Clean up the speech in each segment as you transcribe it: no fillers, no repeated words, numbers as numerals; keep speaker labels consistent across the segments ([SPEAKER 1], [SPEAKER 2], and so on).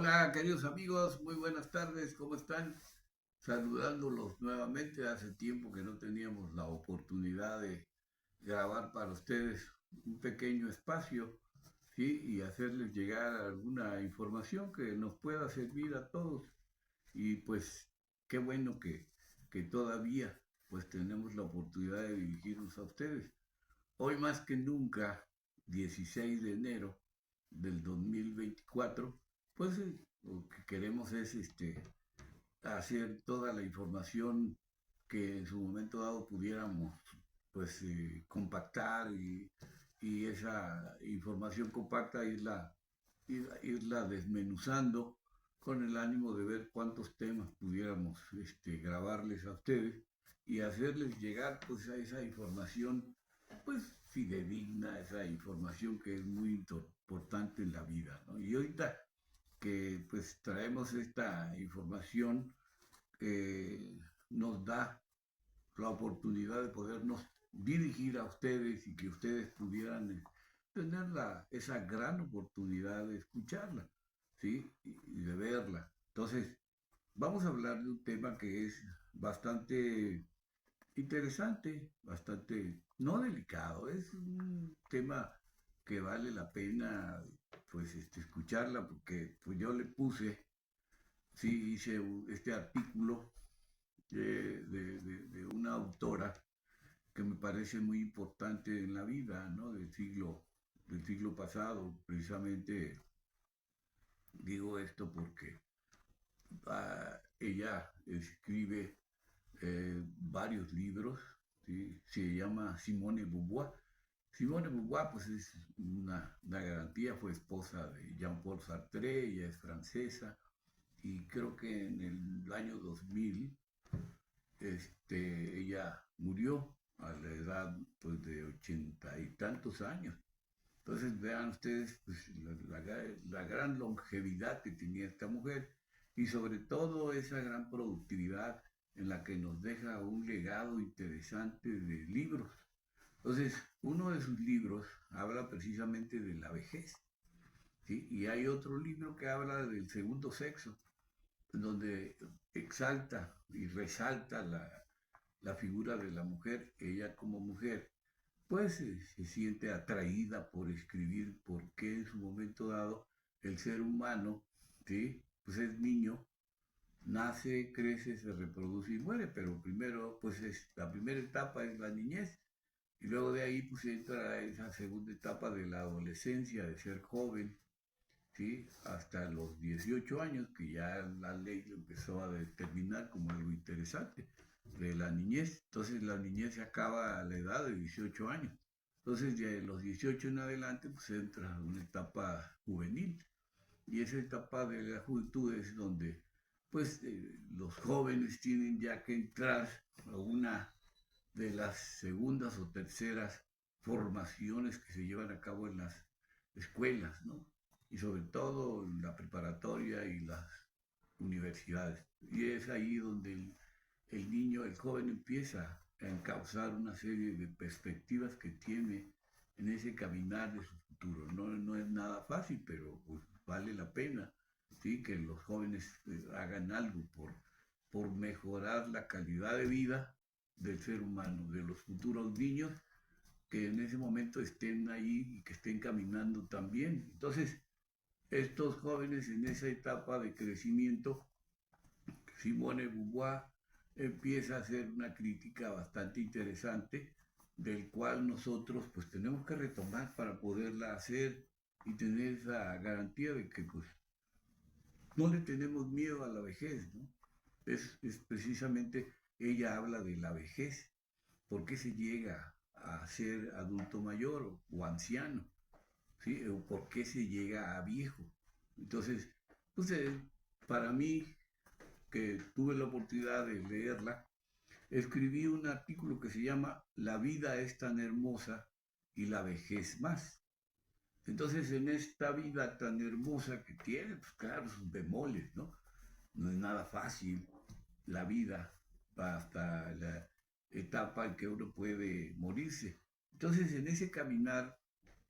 [SPEAKER 1] Hola, queridos amigos, muy buenas tardes, ¿cómo están? Saludándolos nuevamente, hace tiempo que no teníamos la oportunidad de grabar para ustedes un pequeño espacio, ¿sí? Y hacerles llegar alguna información que nos pueda servir a todos. Y pues qué bueno que todavía pues tenemos la oportunidad de dirigirnos a ustedes. Hoy más que nunca, 16 de enero del 2024, pues lo que queremos es hacer toda la información que en su momento dado pudiéramos pues compactar y esa información compacta irla desmenuzando con el ánimo de ver cuántos temas pudiéramos grabarles a ustedes y hacerles llegar pues a esa información pues fidedigna, esa información que es muy importante en la vida, ¿no? Y ahorita que pues traemos esta información que nos da la oportunidad de podernos dirigir a ustedes y que ustedes pudieran tener esa gran oportunidad de escucharla, ¿sí? Y de verla. Entonces, vamos a hablar de un tema que es bastante interesante, bastante, no delicado, es un tema que vale la pena pues escucharla porque pues yo le puse, sí, hice este artículo de una autora que me parece muy importante en la vida, ¿no? Del siglo pasado. Precisamente digo esto porque ella escribe varios libros, ¿sí? Se llama Simone Beauvoir. Simone Beauvoir pues es una garantía, fue esposa de Jean-Paul Sartre, ella es francesa y creo que en el año 2000 ella murió a la edad pues de 80 y tantos años. Entonces vean ustedes pues, la gran longevidad que tenía esta mujer y sobre todo esa gran productividad en la que nos deja un legado interesante de libros. Entonces, uno de sus libros habla precisamente de la vejez, ¿sí? Y hay otro libro que habla del segundo sexo, donde exalta y resalta la figura de la mujer, ella como mujer, pues se siente atraída por escribir porque en su momento dado el ser humano, ¿sí? Pues es niño, nace, crece, se reproduce y muere, pero primero, pues la primera etapa es la niñez y luego de ahí pues entra esa segunda etapa de la adolescencia, de ser joven, ¿sí? Hasta los 18 años, que ya la ley lo empezó a determinar como algo interesante, de la niñez. Entonces la niñez se acaba a la edad de 18 años. Entonces de los 18 en adelante pues entra una etapa juvenil. Y esa etapa de la juventud es donde pues los jóvenes tienen ya que entrar a una de las segundas o terceras formaciones que se llevan a cabo en las escuelas, ¿no? Y sobre todo en la preparatoria y las universidades. Y es ahí donde el niño, el joven empieza a encauzar una serie de perspectivas que tiene en ese caminar de su futuro. No, no es nada fácil, pero pues, vale la pena, ¿sí? Que los jóvenes hagan algo por mejorar la calidad de vida del ser humano, de los futuros niños que en ese momento estén ahí y que estén caminando también. Entonces, estos jóvenes en esa etapa de crecimiento, Simone Beauvoir empieza a hacer una crítica bastante interesante del cual nosotros pues tenemos que retomar para poderla hacer y tener esa garantía de que pues no le tenemos miedo a la vejez, ¿no? Es precisamente, ella habla de la vejez, por qué se llega a ser adulto mayor o anciano, ¿sí? O por qué se llega a viejo. Entonces, pues para mí, que tuve la oportunidad de leerla, escribí un artículo que se llama La vida es tan hermosa y la vejez más. Entonces, en esta vida tan hermosa que tiene, pues claro, sus bemoles, ¿no? No es nada fácil la vida hasta la etapa en que uno puede morirse. Entonces, en ese caminar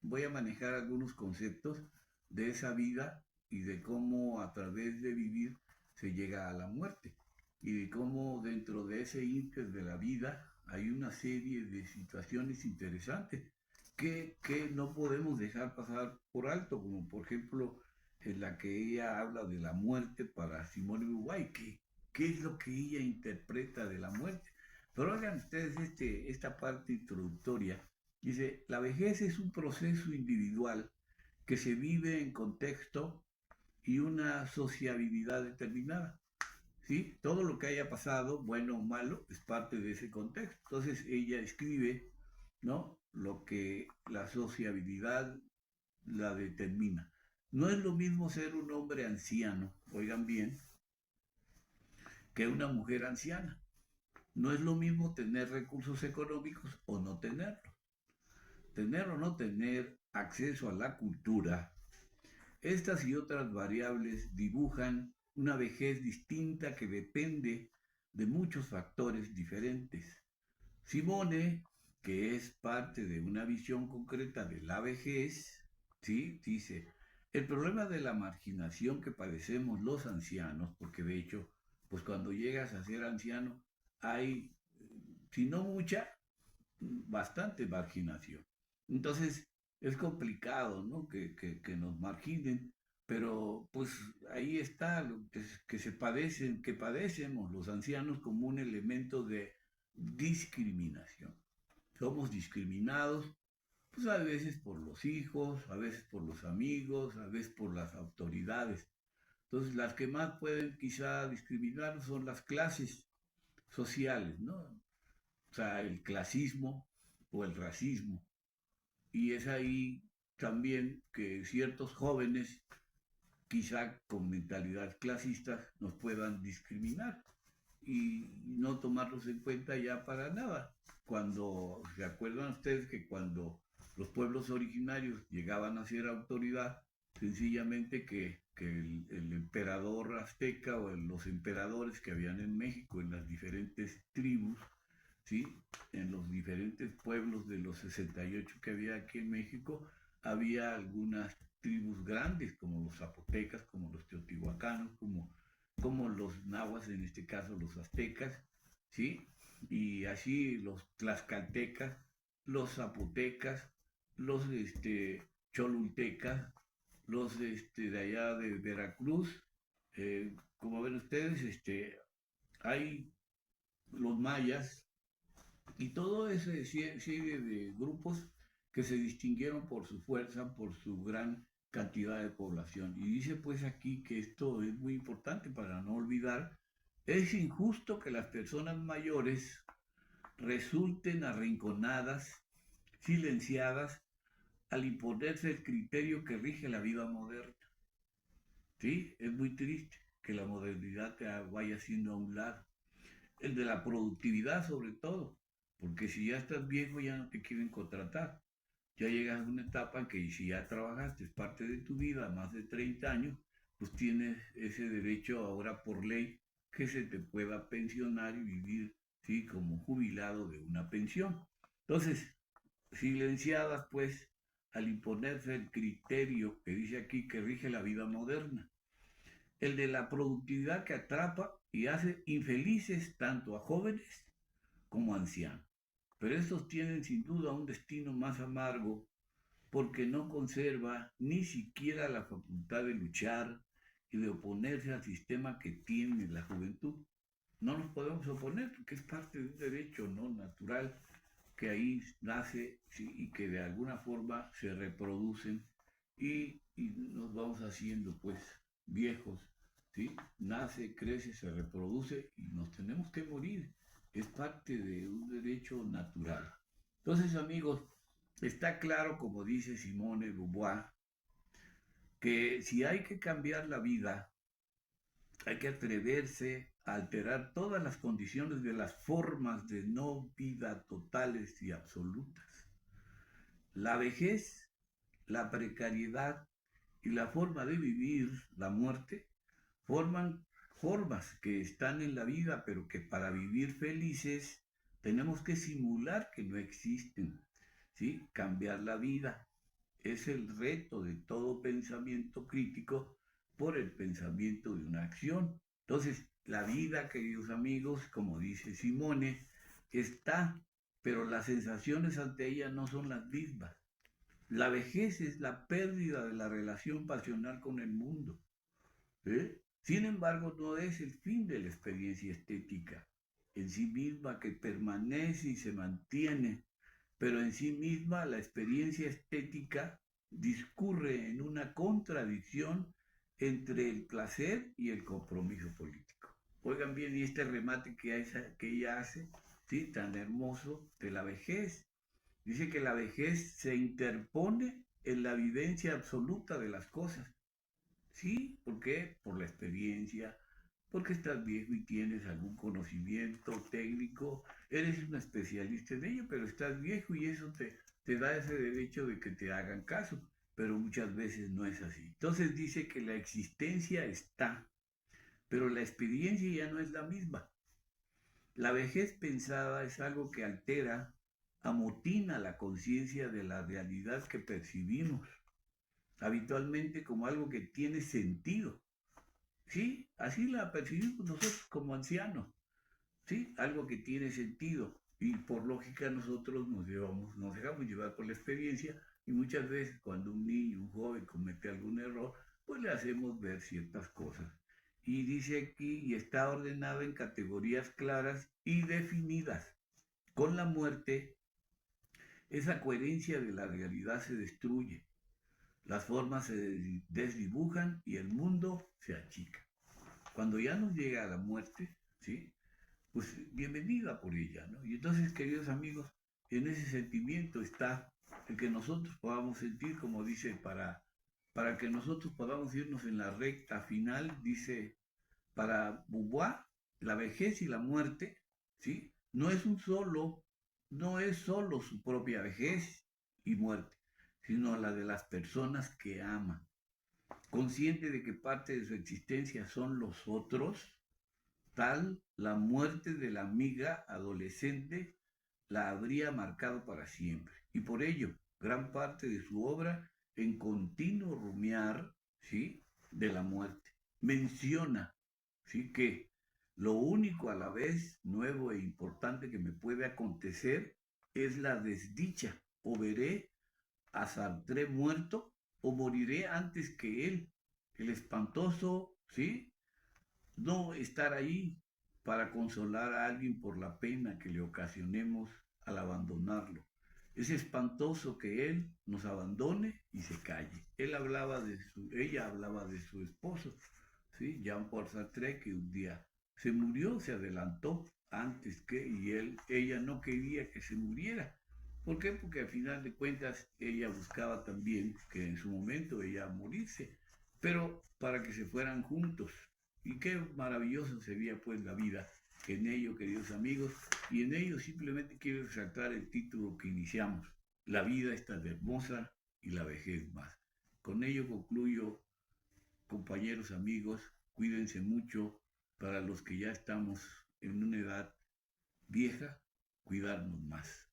[SPEAKER 1] voy a manejar algunos conceptos de esa vida y de cómo a través de vivir se llega a la muerte y de cómo dentro de ese ínter de la vida hay una serie de situaciones interesantes que no podemos dejar pasar por alto, como por ejemplo en la que ella habla de la muerte para Simone de Beauvoir, qué es lo que ella interpreta de la muerte. Pero oigan ustedes esta parte introductoria. Dice, la vejez es un proceso individual que se vive en contexto y una sociabilidad determinada. ¿Sí? Todo lo que haya pasado, bueno o malo, es parte de ese contexto. Entonces ella escribe, ¿no? Lo que la sociabilidad la determina. No es lo mismo ser un hombre anciano, oigan bien, que una mujer anciana. No es lo mismo tener recursos económicos o no tenerlos. Tener o no tener acceso a la cultura. Estas y otras variables dibujan una vejez distinta que depende de muchos factores diferentes. Simone, que es parte de una visión concreta de la vejez, ¿sí? Dice, el problema de la marginación que padecemos los ancianos, porque de hecho, pues cuando llegas a ser anciano, hay, si no mucha, bastante marginación. Entonces, es complicado, ¿no? Que nos marginen, pero pues ahí está lo que se padecen, que padecemos los ancianos como un elemento de discriminación. Somos discriminados, pues a veces por los hijos, a veces por los amigos, a veces por las autoridades. Entonces, las que más pueden quizá discriminar son las clases sociales, ¿no? O sea, el clasismo o el racismo. Y es ahí también que ciertos jóvenes, quizá con mentalidad clasista, nos puedan discriminar y no tomarlos en cuenta ya para nada. Cuando, ¿se acuerdan ustedes que cuando los pueblos originarios llegaban a ser autoridad, sencillamente que el emperador azteca o los emperadores que habían en México, en las diferentes tribus, ¿sí? En los diferentes pueblos de los 68 que había aquí en México, había algunas tribus grandes, como los zapotecas, como los teotihuacanos, como los nahuas, en este caso los aztecas, ¿sí? Y así los tlaxcaltecas, los zapotecas, los cholultecas, los de allá de Veracruz, como ven ustedes, hay los mayas, y todo ese serie de grupos que se distinguieron por su fuerza, por su gran cantidad de población. Y dice pues aquí que esto es muy importante para no olvidar, es injusto que las personas mayores resulten arrinconadas, silenciadas, al imponerse el criterio que rige la vida moderna. ¿Sí? Es muy triste que la modernidad te vaya haciendo a un lado. El de la productividad sobre todo, porque si ya estás viejo ya no te quieren contratar. Ya llegas a una etapa en que si ya trabajaste, es parte de tu vida, más de 30 años, pues tienes ese derecho ahora por ley que se te pueda pensionar y vivir, ¿sí? Como jubilado de una pensión. Entonces, silenciadas pues al imponerse el criterio que dice aquí que rige la vida moderna, el de la productividad que atrapa y hace infelices tanto a jóvenes como a ancianos. Pero estos tienen sin duda un destino más amargo porque no conserva ni siquiera la facultad de luchar y de oponerse al sistema que tiene la juventud. No nos podemos oponer porque es parte de un derecho no natural que ahí nace, ¿sí? Y que de alguna forma se reproducen y nos vamos haciendo pues viejos, ¿sí? Nace, crece, se reproduce y nos tenemos que morir. Es parte de un derecho natural. Entonces, amigos, está claro, como dice Simone de Beauvoir, que si hay que cambiar la vida, hay que atreverse a alterar todas las condiciones de las formas de no vida totales y absolutas. La vejez, la precariedad y la forma de vivir, la muerte, forman formas que están en la vida, pero que para vivir felices tenemos que simular que no existen, ¿sí? Cambiar la vida es el reto de todo pensamiento crítico por el pensamiento de una acción. Entonces, la vida, queridos amigos, como dice Simone, está, pero las sensaciones ante ella no son las mismas. La vejez es la pérdida de la relación pasional con el mundo. Sin embargo, no es el fin de la experiencia estética en sí misma que permanece y se mantiene, pero en sí misma la experiencia estética discurre en una contradicción entre el placer y el compromiso político. Oigan bien, y este remate que ella hace, ¿sí? Tan hermoso, de la vejez. Dice que la vejez se interpone en la vivencia absoluta de las cosas. ¿Sí? ¿Por qué? Por la experiencia, porque estás viejo y tienes algún conocimiento técnico, eres un especialista en ello, pero estás viejo y eso te da ese derecho de que te hagan caso, pero muchas veces no es así. Entonces dice que la existencia está, pero la experiencia ya no es la misma. La vejez pensada es algo que altera, amotina la conciencia de la realidad que percibimos habitualmente como algo que tiene sentido. Sí, así la percibimos nosotros como ancianos, ¿sí? Algo que tiene sentido. Y por lógica nosotros nos dejamos llevar por la experiencia y muchas veces cuando un niño, un joven comete algún error, pues le hacemos ver ciertas cosas. Y dice aquí, y está ordenado en categorías claras y definidas. Con la muerte, esa coherencia de la realidad se destruye. Las formas se desdibujan y el mundo se achica. Cuando ya nos llega la muerte, ¿sí? Pues bienvenida por ella, ¿no? Y entonces, queridos amigos, en ese sentimiento está el que nosotros podamos sentir, como dice, para que nosotros podamos irnos en la recta final, dice, para Beauvoir, la vejez y la muerte, ¿sí? No es solo su propia vejez y muerte, sino la de las personas que ama. Consciente de que parte de su existencia son los otros, tal la muerte de la amiga adolescente la habría marcado para siempre. Y por ello, gran parte de su obra en continuo rumiar, ¿sí? De la muerte. Menciona, ¿sí? Que lo único a la vez nuevo e importante que me puede acontecer es la desdicha. O veré a Sartre muerto o moriré antes que él. El espantoso, ¿sí? No estar ahí para consolar a alguien por la pena que le ocasionemos al abandonarlo. Es espantoso que él nos abandone y se calle. Ella hablaba de su esposo, ¿sí? Jean-Paul Sartre, que un día se murió, se adelantó antes que, ella no quería que se muriera. ¿Por qué? Porque al final de cuentas ella buscaba también que en su momento ella morirse, pero para que se fueran juntos. Y qué maravilloso sería pues la vida en ello, queridos amigos, y en ello simplemente quiero resaltar el título que iniciamos. La vida es tan hermosa y la vejez más. Con ello concluyo, compañeros, amigos, cuídense mucho. Para los que ya estamos en una edad vieja, cuidarnos más.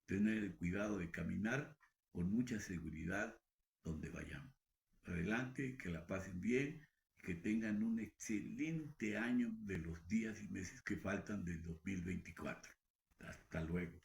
[SPEAKER 1] Tener el cuidado de caminar con mucha seguridad donde vayamos. Adelante, que la pasen bien, que tengan un excelente año de los días y meses que faltan del 2024. Hasta luego.